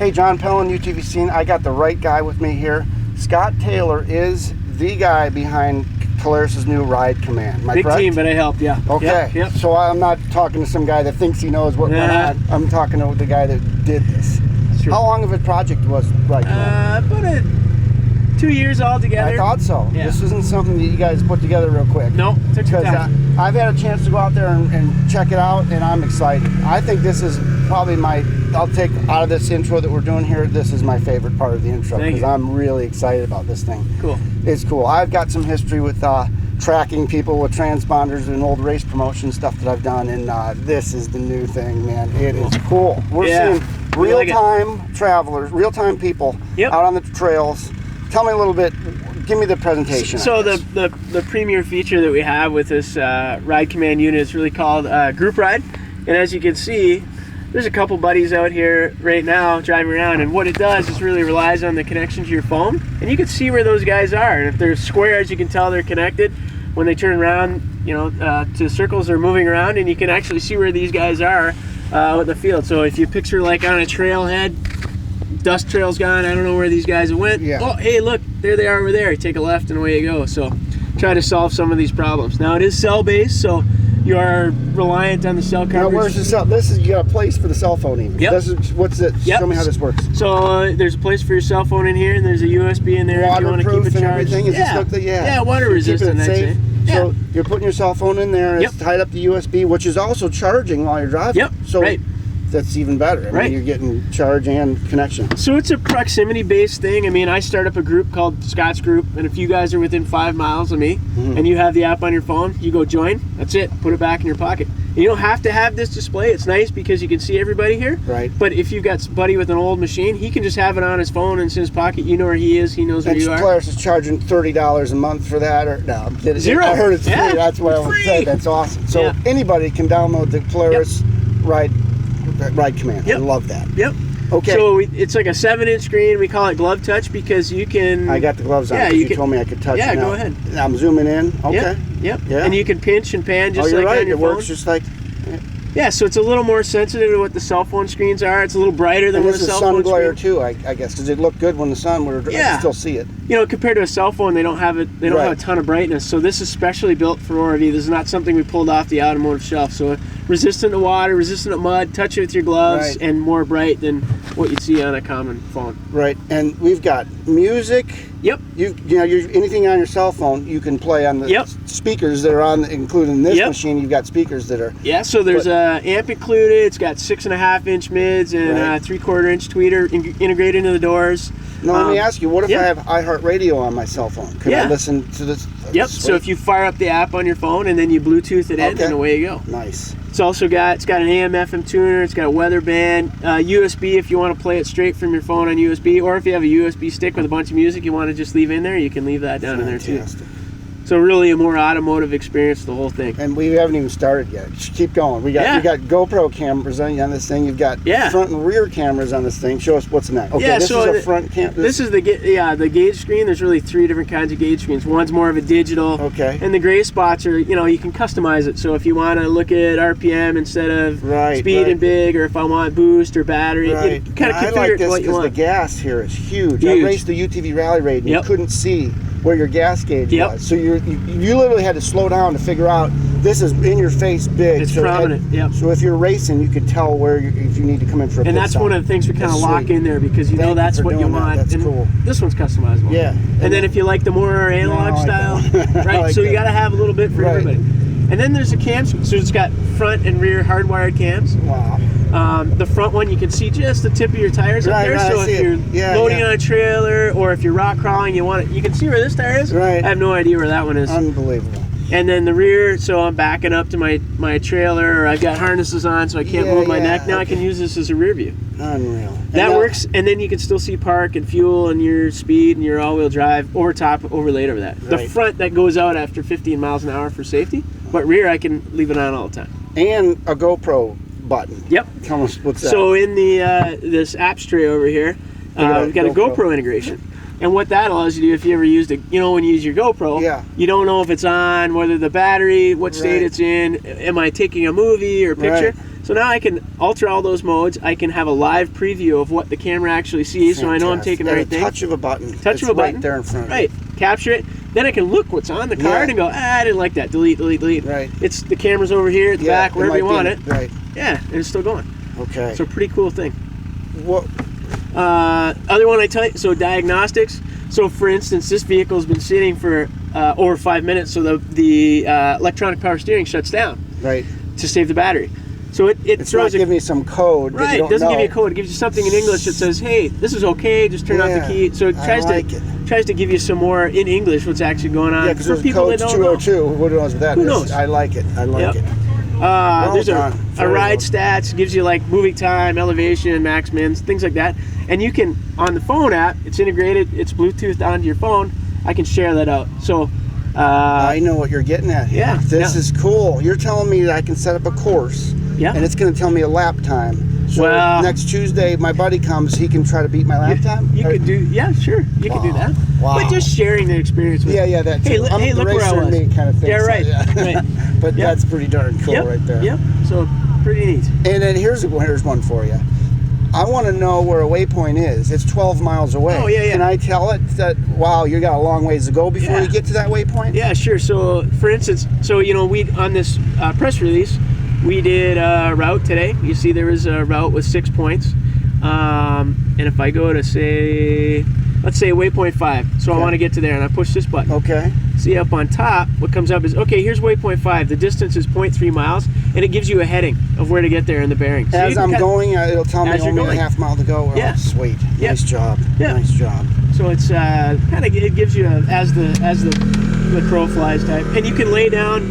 Hey, John Pellin, UTV Scene. I got the right guy with me here. Scott Taylor is the guy behind Polaris's new Ride Command. Am I Big correct? team, but I helped, yeah. Okay, Yep. so I'm not talking to some guy that thinks he knows what went on. I'm talking to the guy that did this. True. How long of a project was Ride Command? About 2 years altogether. I thought so. Yeah. This isn't something that you guys put together real quick. No, took some Because time. I've had a chance to go out there and check it out, and I'm excited. I think this is probably I'll take out of this intro that we're doing here, this is my favorite part of the intro, Thank because you. I'm really excited about this thing. Cool. It's cool. I've got some history with tracking people with transponders and old race promotion stuff that I've done, and this is the new thing, man. It is cool. We're seeing real-time travelers, real-time people out on the trails. Tell me a little bit, give me the presentation. So the premier feature that we have with this Ride Command unit is really called Group Ride. And as you can see, there's a couple buddies out here right now driving around, and what it does is really relies on the connection to your phone, and you can see where those guys are. And if they're squares, you can tell they're connected. When they turn around, you know, to circles, they're moving around, and you can actually see where these guys are out in the field. So if you picture like on a trailhead, dust trail's gone, I don't know where these guys went. Yeah. Oh, hey, look, there they are over there. You take a left and away you go. So try to solve some of these problems. Now it is cell-based, so you are reliant on the cell coverage. Now where's the cell? This is, you got a place for the cell phone even. Yep. This is, what's it? Yep. Show me how this works. So there's a place for your cell phone in here, and there's a USB in there if you want to keep it Waterproof and charged. everything? Is this look the, Yeah, water Keeping resistant, it I'd safe. say. So Yeah. you're putting your cell phone in there, it's tied up to USB, which is also charging while you're driving. Yep, So right. that's even better. I mean, you're getting charge and connection. So it's a proximity-based thing. I mean, I start up a group called Scott's Group, and if you guys are within 5 miles of me, and you have the app on your phone, you go join, that's it, put it back in your pocket. You don't have to have this display. It's nice because you can see everybody here. Right. But if you've got somebody with an old machine, he can just have it on his phone and it's in his pocket. You know where he is. He knows where you are. Polaris is charging $30 a month for that, or no? I'm kidding. Zero. I heard it's free. Yeah, That's what I would free. say. That's awesome. So anybody can download the Polaris Ride Command. Yep. I love that. Yep. Okay. So it's like a 7-inch screen. We call it Glove Touch because you can. I got the gloves on. Yeah, You told me I could touch it. Yeah, now. go ahead. I'm zooming in. Okay. Yep. Yeah. And you can pinch and pan just you're like right. on your It phone. works just like. Yeah, so it's a little more sensitive to what the cell phone screens are. It's a little brighter than And what this a is cell sun phone glare screen. too, I guess, because it looked good when the sun. I could still see it. You know, compared to a cell phone, they don't have it. They don't have a ton of brightness. So this is specially built for ORV. This is not something we pulled off the automotive shelf. So resistant to water, resistant to mud. Touch it with your gloves, and more bright than what you'd see on a common phone. Right, and we've got music. Yep. You know, anything on your cell phone, you can play on the speakers that are on, including this machine. You've got speakers that are. Yeah, so there's a amp included. It's got 6.5-inch mids and 3/4-inch tweeter integrated into the doors. Now let me ask you, what if I have iHeartRadio on my cell phone? Can I listen to this? Yep. So if you fire up the app on your phone and then you Bluetooth it in, and away you go. Nice. It's also got an AM/FM tuner. It's got a weather band, USB if you want to play it straight from your phone on USB, or if you have a USB stick with a bunch of music you want to just leave in there, you can leave that down in there too. So really a more automotive experience, the whole thing. And we haven't even started yet. Just keep going. We got GoPro cameras on this thing. You've got front and rear cameras on this thing. Show us what's next. Okay, this is a front camera. This is the gauge screen. There's really 3 different kinds of gauge screens. One's more of a digital. Okay. And the gray spots are, you can customize it. So if you want to look at RPM instead of speed and big, or if I want boost or battery, you kind of configure it what you want. The gas here is huge. I raced the UTV Rally Raid and you couldn't see where your gas gauge was. So you literally had to slow down to figure out this is in your face big. It's prominent. So if you're racing, you could tell where if you need to come in for a pit And that's stop. one of the things we kind of lock in there because you know that's what you want. That's and cool. This one's customizable. Yeah. And then if you like the more analog style, right? So you got to have a little bit for everybody. And then there's a cam, so it's got front and rear hardwired cams. Wow. The front one, you can see just the tip of your tires up there. So if you're loading on a trailer or if you're rock crawling, you can see where this tire is. Right. I have no idea where that one is. Unbelievable. And then the rear, so I'm backing up to my trailer, or I've got harnesses on so I can't move my neck. Now I can use this as a rear view. Unreal. That works, and then you can still see park and fuel and your speed and your all-wheel drive overlaid over that. The front, that goes out after 15 miles an hour for safety, but rear I can leave it on all the time. And a GoPro button. Yep. Tell us what's that. So in the this apps tray over here, we've got a GoPro integration. And what that allows you to do, if you ever used it, you know, when you use your GoPro, Yeah. you don't know if it's on, whether the battery, what state Right. it's in, am I taking a movie or a picture? Right. So now I can alter all those modes. I can have a live preview of what the camera actually sees, so I know I'm taking the At right a thing. touch of a button. Touch It's of a button. right there in front of Right. Capture it. Then I can look what's on the card Yeah. and go, I didn't like that. Delete, delete, delete. Right. It's the camera's over here at the back, wherever might you be want in- it. Right. Yeah, and it's still going. Okay. So pretty cool thing. What? Other one I tell you, so diagnostics. So for instance, this vehicle's been sitting for over 5 minutes, so the electronic power steering shuts down Right. to save the battery. So it It's throws not giving me some code. that you right. don't It doesn't give know. you a code. It gives you something in English that says, "Hey, this is okay. Just turn off the Yeah, key." So it I tries like to it. tries to give you some more in English what's actually going on Yeah, because for there's people that code's don't know. 202. Who knows what that Who is? knows? I like it. I like Yep. it. There's done. a Very ride well. stats, gives you like moving time, elevation, max mins, things like that. And you can, on the phone app, it's integrated, it's Bluetooth onto your phone. I can share that out. So, I know what you're getting at here. yeah, This yeah. is cool. You're telling me that I can set up a course, Yeah. and it's going to tell me a lap time. So Well- next Tuesday, my buddy comes. He can try to beat my lap time. You Or- could do, yeah, sure, you can do that. Wow. But just sharing the experience with Yeah, yeah, that too. Hey, I'm hey, the look where I racer in was. me kind of thing. Yeah, so, right, right. But Yep. that's pretty darn cool Yep, right there. Yep, so pretty neat. And then here's one for you. I want to know where a waypoint is. It's 12 miles away. Oh, yeah, yeah. Can I tell it that, wow, you got a long ways to go before Yeah. you get to that waypoint? Yeah, sure. So, for instance, you know, we on this press release, we did a route today. You see, there was a route with 6 points, and if I go to say, let's say waypoint 5, so I Okay. want to get to there, and I push this button. Okay. See up on top, what comes up is, okay, here's waypoint 5. The distance is 0.3 miles, and it gives you a heading of where to get there in the bearing. So you As can I'm cut- going, it'll tell me As you're only going. a half mile to go. Yeah. Oh, sweet. Yeah. Nice job. Yeah. Nice job. So it's kind of, it gives you as the crow flies type, and you can lay down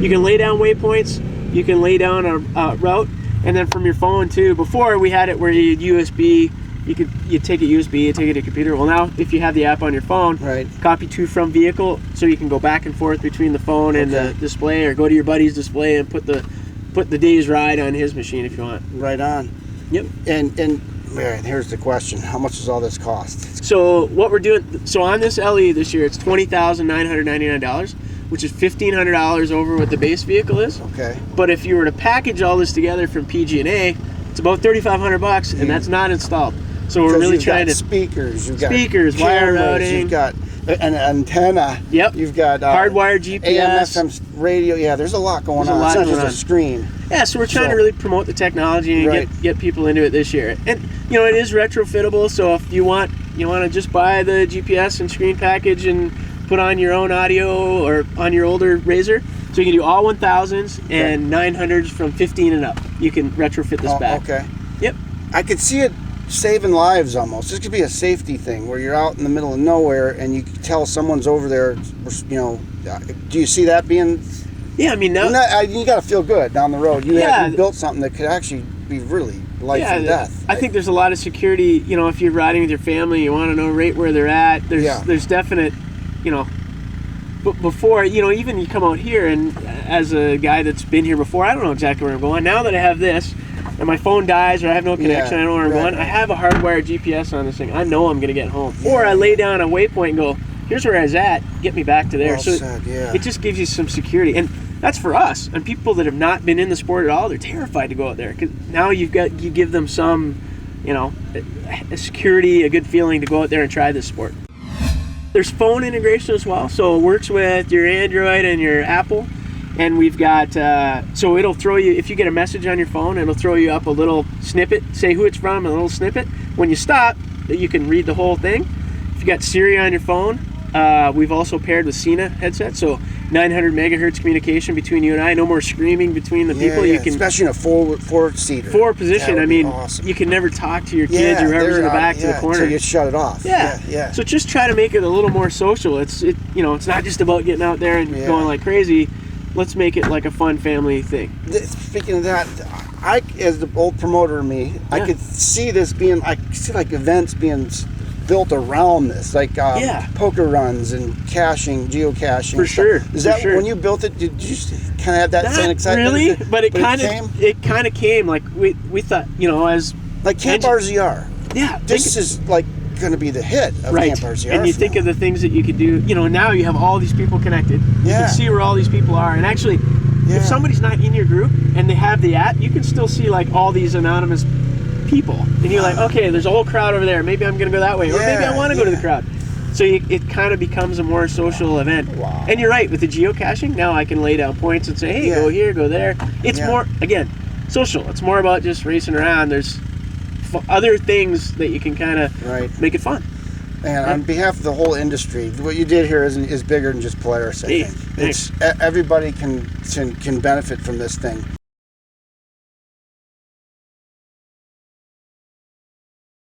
waypoints, you can lay down a route, and then from your phone too. Before we had it where you USB, you take a USB, you take it to a computer. Well, now if you have the app on your phone, Right. copy to from vehicle, so you can go back and forth between the phone and Okay. the display, or go to your buddy's display and put the day's ride on his machine if you want. Right on. Yep. And man, here's the question. How much does all this cost? So what we're doing, so on this LE this year, it's $20,999, which is $1,500 over what the base vehicle is. Okay. But if you were to package all this together from PG&A, it's about $3,500, and that's not installed. So we're 'Cause really you've trying got to speakers, you've got speakers, wire cameras, routing. you've got an antenna. Yep. You've got hardwired GPS. AM, FM radio. Yeah, there's a lot going There's a on. lot It's not going just on. a screen. Yeah, so we're trying to So- really promote the technology and Right. get people into it this year. And you know, it is retrofittable, so if you want to just buy the GPS and screen package and put on your own audio or on your older Razor, so you can do all 1000s and 900s from 15 and up. You can retrofit this back. Okay. Yep. I could see it saving lives almost. This could be a safety thing where you're out in the middle of nowhere and you can tell someone's over there. You know, do you see that being? Yeah, I mean now. You got to feel good down the road. You Yeah. built something that could actually be really life and death. I think there's a lot of security. You know, if you're riding with your family, you want to know right where they're at. There's definite, you know. But before, you know, even you come out here, and as a guy that's been here before, I don't know exactly where I'm going. Now that I have this, and my phone dies or I have no connection, I don't know where I'm going, I have a hardwired GPS on this thing. I know I'm going to get home. Or I lay down a waypoint and go, here's where I was at, get me back to there. Well said, yeah. It just gives you some security. And that's for us. And people that have not been in the sport at all, they're terrified to go out there. Because now you give them some, you know, a security, a good feeling to go out there and try this sport. There's phone integration as well, so it works with your Android and your Apple. And we've got, so it'll throw you, if you get a message on your phone, it'll throw you up a little snippet, say who it's from, a little snippet. When you stop, you can read the whole thing. If you got Siri on your phone, we've also paired with Cena headset, so 900 megahertz communication between you and I. No more screaming between the people. You can, especially in a four-seater. forward position. I mean, awesome. you can never talk to your kids or whoever's in the back to the corner. So you shut it off. Yeah. So just try to make it a little more social. It's not just about getting out there and going like crazy. Let's make it like a fun family thing. Speaking of that, I, as the old promoter of me, I could see this being, I see like events being built around this, like poker runs and caching, geocaching. For sure. Is that when you built it? Did you kind of have that same excitement? Really, but it kind of came like we thought, as like Camp RZR. Yeah, This is like going to be the hit of right. Camp RCR. And you think of the things that you could do. You know, now you have all these people connected. You Yeah. can see where all these people are. And actually, Yeah. if somebody's not in your group and they have the app, you can still see like all these anonymous people. And you're like, okay, there's a whole crowd over there. Maybe I'm going to go that way. Or maybe I want to go to the crowd. So it kind of becomes a more social event. Wow. And you're right, with the geocaching, now I can lay down points and say, hey, Yeah. go here, go there. It's Yeah. more, again, social. It's more about just racing around. There's other things that you can kind of Right. make it fun. And on behalf of the whole industry, what you did here is bigger than just Polaris, I think. Thanks. It's everybody can benefit from this thing.